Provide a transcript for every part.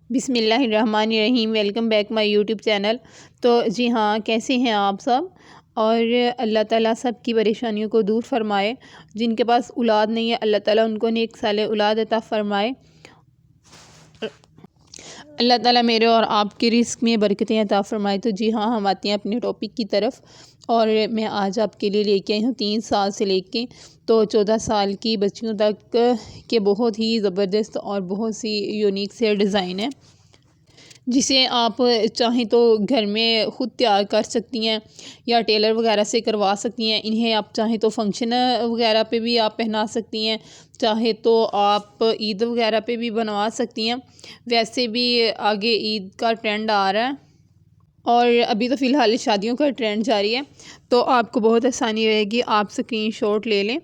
बिस्मिल्लाहिर्रहमानिर्रहीम। Welcome back my YouTube channel. तो जी हाँ, कैसे हैं आप सब। और अल्लाह ताला सब की परेशानियों को दूर फरमाए। जिनके पास औलाद नहीं है, अल्लाह ताला उनको नेक साले औलाद अता फरमाए। अल्लाह ताला मेरे और आपके रिस्क में बरकतें अता फरमाए। तो जी हाँ, हम आते हैं अपने टॉपिक की तरफ। और मैं आज आपके लिए लेके आई हूँ 3 साल से लेके तो 14 साल की बच्चियों तक के बहुत ही ज़बरदस्त और बहुत सी यूनिक से डिज़ाइन है, जिसे आप चाहें तो घर में ख़ुद तैयार कर सकती हैं या टेलर वगैरह से करवा सकती हैं। इन्हें आप चाहें तो फंक्शन वगैरह पे भी आप पहना सकती हैं, चाहे तो आप ईद वगैरह पे भी बनवा सकती हैं। वैसे भी आगे ईद का ट्रेंड आ रहा है और अभी तो फ़िलहाल शादियों का ट्रेंड जारी है, तो आपको बहुत आसानी रहेगी। आप स्क्रीनशॉट ले लें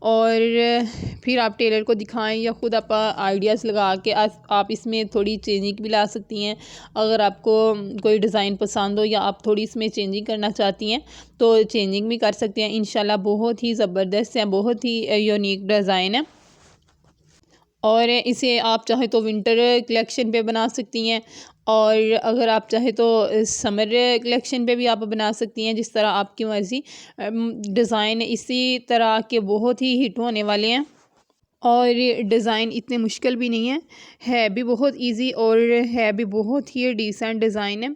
और फिर आप टेलर को दिखाएं या ख़ुद आप आइडियाज़ लगा के आप इसमें थोड़ी चेंजिंग भी ला सकती हैं। अगर आपको कोई डिज़ाइन पसंद हो या आप थोड़ी इसमें चेंजिंग करना चाहती हैं तो चेंजिंग भी कर सकती हैं। इंशाल्लाह बहुत ही ज़बरदस्त है, बहुत ही यूनिक डिज़ाइन है और इसे आप चाहे तो विंटर कलेक्शन पे बना सकती हैं और अगर आप चाहे तो समर कलेक्शन पे भी आप बना सकती हैं, जिस तरह आपकी मर्ज़ी। डिज़ाइन इसी तरह के बहुत ही हिट होने वाले हैं और ये डिज़ाइन इतने मुश्किल भी नहीं है भी बहुत इजी और है भी बहुत ही डिसेंट डिज़ाइन है।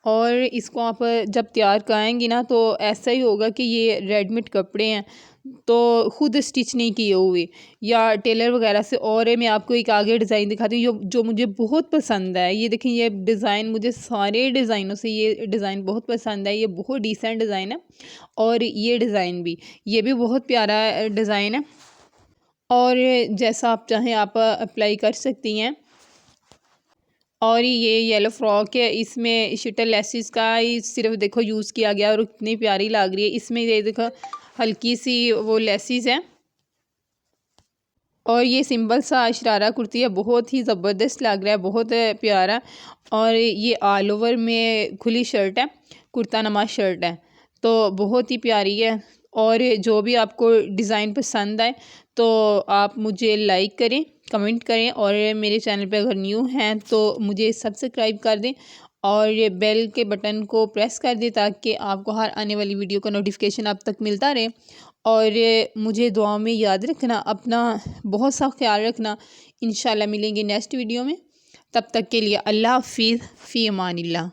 और इसको आप जब तैयार कराएंगी ना तो ऐसा ही होगा कि ये रेडीमेड कपड़े हैं, तो ख़ुद स्टिच नहीं किए हुए या टेलर वगैरह से। और मैं आपको एक आगे डिज़ाइन दिखाती हूँ जो मुझे बहुत पसंद है। ये देखें, ये डिज़ाइन मुझे सारे डिज़ाइनों से ये डिज़ाइन बहुत पसंद है। ये बहुत डिसेंट डिज़ाइन है और ये डिज़ाइन भी, ये भी बहुत प्यारा डिज़ाइन है और जैसा आप चाहें आप अप्लाई कर सकती हैं। और ये येलो फ्रॉक है, इसमें शिटल लेसिस का ही सिर्फ देखो यूज़ किया गया और इतनी प्यारी लग रही है। इसमें ये देखो हल्की सी वो लेसिस है और ये सिंपल सा शरारा कुर्ती है, बहुत ही ज़बरदस्त लग रहा है, बहुत प्यारा। और ये ऑल ओवर में खुली शर्ट है, कुर्ता नमा शर्ट है, तो बहुत ही प्यारी है। और जो भी आपको डिज़ाइन पसंद आए तो आप मुझे लाइक करें, कमेंट करें और मेरे चैनल पे अगर न्यू हैं तो मुझे सब्सक्राइब कर दें और ये बेल के बटन को प्रेस कर दें ताकि आपको हर आने वाली वीडियो का नोटिफिकेशन आप तक मिलता रहे। और मुझे दुआ में याद रखना, अपना बहुत सा ख्याल रखना। इंशाल्लाह मिलेंगे नेक्स्ट वीडियो में, तब तक के लिए अल्लाह हाफिज़, फ़ी अमानिल्लाह।